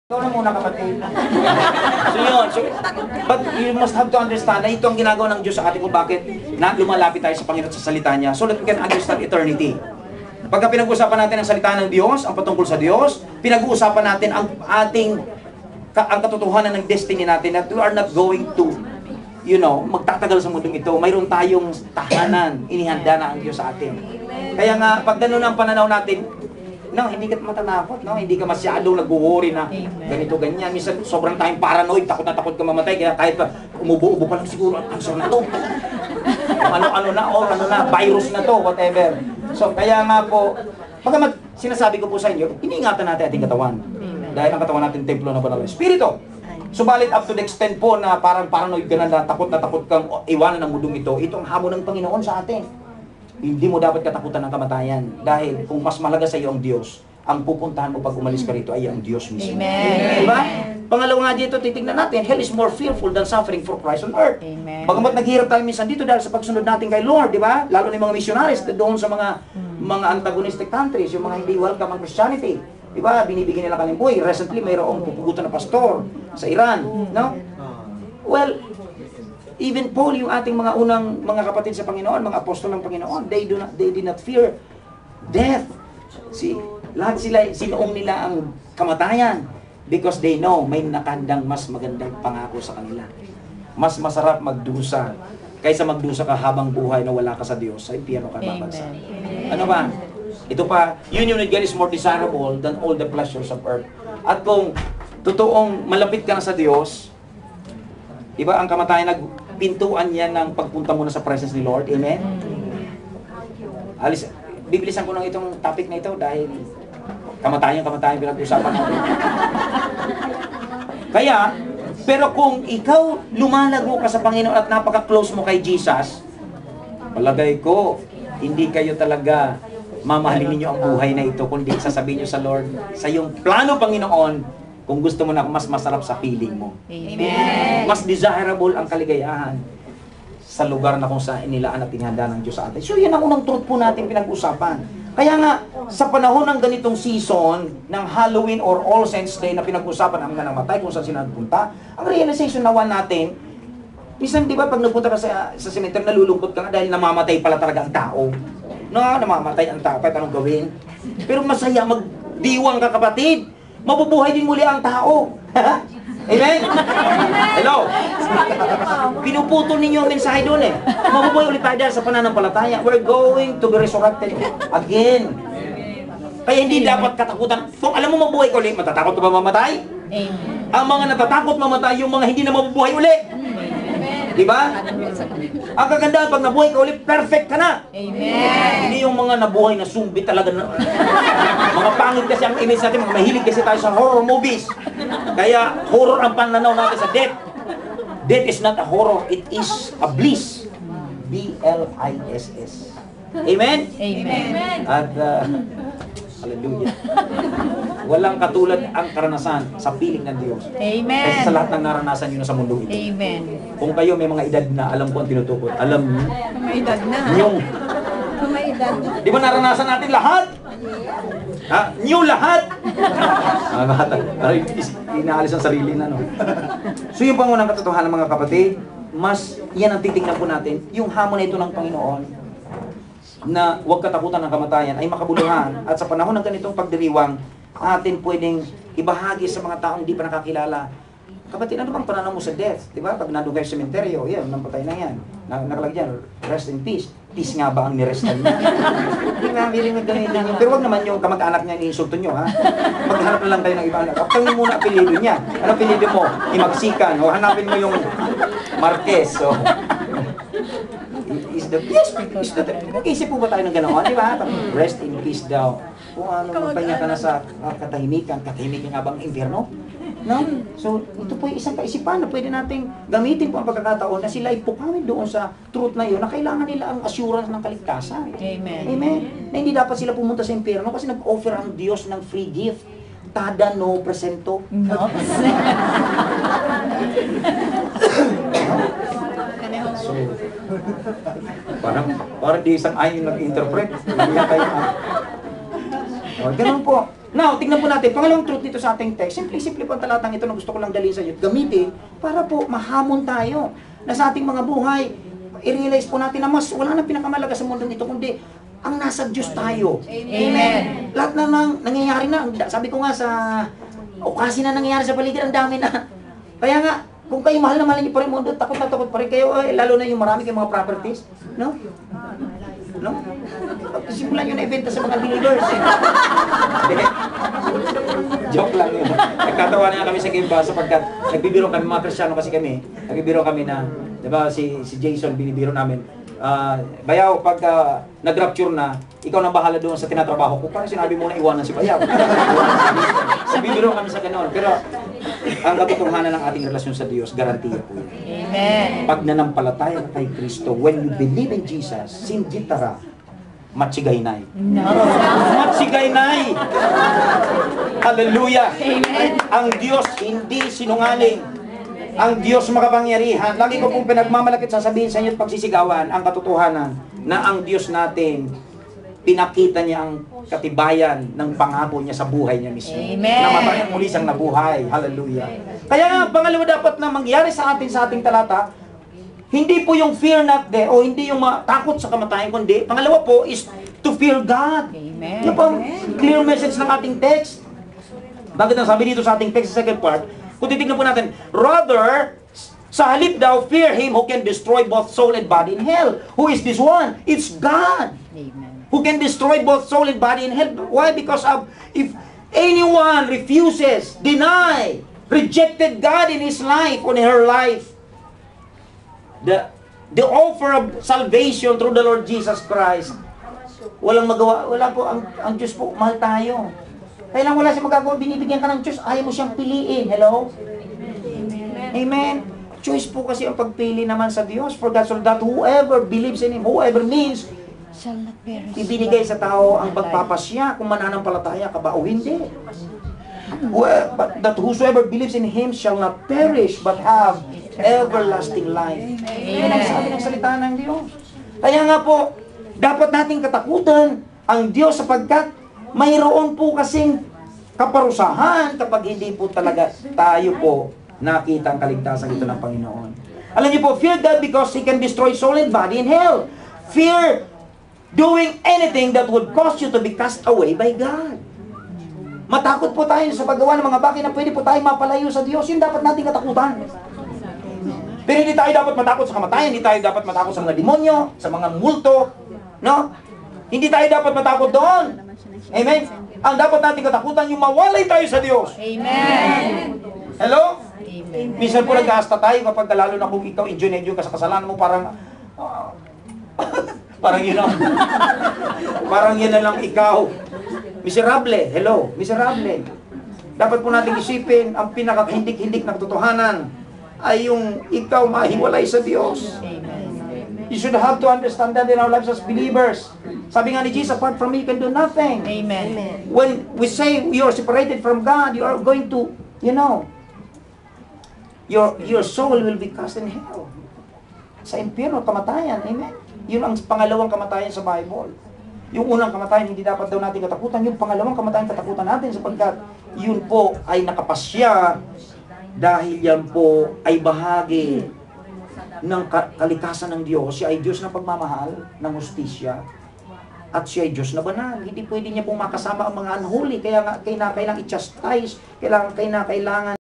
Ikaw na muna, kapatid. So yun, but you must have to understand na ito ang ginagawa ng Diyos sa atin kung bakit lumalapit tayo sa Panginoon sa salita niya, so that we can understand eternity. Pagka pinag-uusapan natin ang salita ng Diyos, ang patungkol sa Diyos, pinag-uusapan natin ang ang katotohanan ng destiny natin, that we are not going to, magtatagal sa mundong ito. Mayroon tayong tahanan, inihanda na ang Diyos sa atin. Kaya nga, pag gano'n ang pananaw natin, hindi ka matatakot, hindi ka masyadong nag-worry na ganito, ganyan. Minsan, sobrang tayong paranoid, takot na takot ka mamatay, kaya kahit pa umubo-ubo ka lang siguro, ang cancer na to. Ano na, virus na to, whatever. So, kaya nga po, pagka sinasabi ko po sa inyo, iniingatan natin ating katawan. Dahil ang katawan natin, templo na banal ng Espiritu. Subalit up to the extent po na parang paranoid ka na takot kang iwanan ng mundong ito, ito ang hamon ng Panginoon sa atin. Hindi mo dapat katakutan ng kamatayan. Dahil kung mas mahalaga sa iyo ang Diyos, ang pupuntahan mo pag umalis ka rito ay ang Diyos mismo. Amen. Diba? Pangalawa nga dito, titignan natin, hell is more fearful than suffering for Christ on earth. Amen. Bagamat naghihirap tayo minsan dito dahil sa pagsunod natin kay Lord, di ba? Lalo na yung mga missionaries doon sa mga antagonistic countries, yung mga hindi welcome ang Christianity. Di ba? Binibigyan nila kanilang buhay. Recently, mayroong pupugutan na pastor sa Iran. No? Well, even Paul, yung ating mga unang mga kapatid sa Panginoon, mga apostol ng Panginoon, they did not fear death. Lahat sila, sinuong nila ang kamatayan because they know may nakandang mas magandang pangako sa kanila. Mas masarap magdusa kaysa magdusa ka habang buhay na wala ka sa Diyos, sa impyerno ka babagsak. Ano ba? Ito pa, union with God is more desirable than all the pleasures of earth. At kung totoong malapit ka na sa Diyos, diba, ang kamatayan, nagpintuan yan ng pagpunta mo na sa presence ni Lord. Amen? Bibilisan ko lang itong topic na ito dahil kamatayan pinag-usapan natin. Kaya, pero kung ikaw lumalago ka sa Panginoon at napaka-close mo kay Jesus, palagay ko, hindi kayo talaga mamahalin ninyo ang buhay na ito, kundi sasabihin nyo sa Lord, sa iyong plano, Panginoon, kung gusto mo na mas masarap sa feeling mo. Amen. Mas desirable ang kaligayahan sa lugar na kung saan inilaan at inihanda ng Diyos sa atin. So, yan ang unang truth po natin pinag-usapan. Kaya nga, sa panahon ng ganitong season, ng Halloween or All Saints Day na pinag-usapan ang mga namatay, kung saan sila nagpunta, ang realization nawa natin, minsan, di ba, pag nagpunta ka sa cemetery, nalulungkot ka nga dahil namamatay pala talaga ang tao. Namamatay ang tao, kahit anong gawin. Pero masaya, magdiwang ka, kapatid. Mabubuhay din muli ang tao. Amen? Hello? Pinuputol ninyo ang mensahe doon eh. Mabubuhay ulit tayo dahil sa pananampalataya. We're going to be resurrected again. Kaya hindi dapat katakutan. Kung alam mo mabuhay ka ulit, matatakot ka ba mamatay? Amen. Ang mga natatakot mamatay, yung mga hindi na mabubuhay ulit. Diba? Ang kagandahan, pag nabuhay ka ulit, perfect ka na. Amen. Hindi yung mga nabuhay na zombie talaga na. Mga pangit kasi ang image natin, mga mahilig kasi tayo sa horror movies. Kaya horror ang pananaw natin sa death. Death is not a horror, it is a bliss. B-L-I-S-S. Amen? Amen. At, hallelujah. Walang katulad ang karanasan sa piling ng Diyos. Amen. Kasi sa lahat ng naranasan nyo na sa mundo ito. Amen. Kung kayo may mga edad na alam ko ang tinutukot, alam niyo, May edad na. yung, May edad na. di ba naranasan natin lahat? New lahat? Inaalis ang sarili na, no? So yung pangunang katotohanan, mga kapatid, yan ang titingnan po natin, yung hamon na ito ng Panginoon, na huwag katakutan ng kamatayan ay makabuluhan, at sa panahon ng ganitong pagdiriwang, atin pwedeng ibahagi sa mga taong hindi pa nakakilala. Kapatid, ano bang pananaw mo sa death? Di ba? Pag nandun kayo sa sementeryo, yan, nampatay na yan. Nakalagay dyan, rest in peace. Peace nga ba ang nirestan niya? Hindi nga, hindi rin gamitin yun. Pero wag naman yung kamag-anak niya iniinsulto nyo, ha? Maghanap na lang kayo ng ibang anak. Kapag muna apelido niya. Anong apelido mo? Imagsikan. O hanapin mo yung Marquez. So, Isip po ba tayo ng gano'n? Di ba? Rest in peace daw. Kung ano, magpahinga ka na sa katahimikan. Katahimikan nga bang impyerno? No? So, ito po yung isang kaisipan na pwede nating gamitin po ang pagkakataon na sila ay pukawin doon sa truth na yun na kailangan nila ang assurance ng kaligtasan. Amen. Amen? Na hindi dapat sila pumunta sa impyerno kasi nag-offer ang Diyos ng free gift. Tada no presento. No. So, parang di isang ayon nag-interpret. Ganun po. Now, tingnan po natin, pangalawang truth dito sa ating text, simple po ang talatang ito na gusto ko lang dalhin sa inyo, gamitin para po mahamon tayo na sa ating mga buhay, i-realize po natin na mas wala nang pinakamalaga sa mundong ito, kundi ang nasa Diyos tayo. Amen. Lahat na nangyayari na, sabi ko nga sa okasi na nangyayari sa paligid, ang dami na. Kaya nga, kung kayo mahal na mahal niyo pa rin mundo, takot na takot pa rin kayo, lalo na yung marami kayong mga properties, no? No? Simulan nyo na ibenta sa mga believers. Joke lang yun. Nagkatawa na kami sa Gimba sapagkat nagbibiro kami, mga Kristiyano kasi kami, nagbibiro kami na, di ba, si Jason, binibiro namin, Bayaw, pag nag-rapture na, ikaw na bahala doon sa tinatrabaho ko. Parang sinabi mo na iwanan si Bayaw. Nagbibiro kami sa ganon. Pero ang katotohanan ng ating relasyon sa Diyos, garantiya po yun. Amen. Pag nanampalataya ka kay Kristo, when you believe in Jesus, sinjitara, matsigaynay. No. Matsigaynay! Hallelujah! Amen. Ang Diyos hindi sinungaling. Ang Diyos makapangyarihan. Lagi ko pong pinagmamalakit sasabihin sa inyo at pagsisigawan ang katotohanan na ang Diyos natin, pinakita niya ang katibayan ng pangako niya sa buhay niya mismo. Amen. Namatay muli siyang nabuhay. Hallelujah. Kaya nga, pangalawa dapat na mangyari sa ating talata, hindi po yung fear not there, o hindi yung takot sa kamatayan, kundi, pangalawa po is to fear God. Amen. Yan po ang clear message ng ating text. Bakit ang sabi dito sa ating text sa second part? Kung titignan po natin, rather, sa halip daw, fear Him who can destroy both soul and body in hell. Who is this one? It's God. Amen. Who can destroy both soul and body in hell. Why? Because of, if anyone refuses, deny, rejected God in his life, or in her life, the offer of salvation through the Lord Jesus Christ, walang magawa, wala po, ang Diyos po, mahal tayo. Kaya lang wala siya magagawa, binibigyan ka ng Diyos, ayaw mo siyang piliin. Hello? Amen. Choice po kasi ang pagpili naman sa Diyos. For God so that whoever believes in Him, whoever means, Shall not perish. ibinigay sa tao ang pagpapasya kung mananampalataya ka ba o hindi. But that whosoever believes in Him shall not perish but have everlasting life. Yan ang sabi ng salita ng Diyos. Kaya nga po, dapat nating katakutan ang Diyos sapagkat mayroon po kasing kaparusahan kapag hindi po talaga tayo po nakita ang kaligtasan ito ng Panginoon. Alam niyo po, fear God because He can destroy soul and body in hell. Fear doing anything that would cause you to be cast away by God. Matakot po tayo sa paggawa ng mga bagay na pwede po tayo mapalayo sa Diyos. Yun dapat nating katakutan. Pero hindi tayo dapat matakot sa kamatayan, hindi tayo dapat matakot sa mga demonyo, sa mga multo, no? Hindi tayo dapat matakot doon. Amen? Ang dapat nating katakutan, yung mawalay tayo sa Diyos. Amen. Hello? Amen. Minsan po nag-aasta tayo kapag lalo na kung ikaw enjoy ka sa kasalanan mo, parang parang yun ang parang yun na lang ikaw. Miserable. Hello? Miserable. Dapat po nating isipin ang pinaka-hindik-hindik na katotohanan ay yung ikaw mahiwalay sa Diyos. Amen. You should have to understand that in our lives as believers. Sabi nga ni Jesus, apart from me, you can do nothing. Amen. When we say you are separated from God, you are going to, your soul will be cast in hell. Sa impyerno, kamatayan. Amen? Yun ang pangalawang kamatayan sa Bible. Yung unang kamatayan, hindi dapat daw natin katakutan. Yung pangalawang kamatayan, katakutan natin sapagkat yun po ay nakapasya dahil yan po ay bahagi ng kalikasan ng Diyos. Siya ay Diyos na pagmamahal, ng hustisya, at siya ay Diyos na banal. Hindi pwede niya pong makasama ang mga unholy. Kaya nga, kailangan i-chastise, kailangan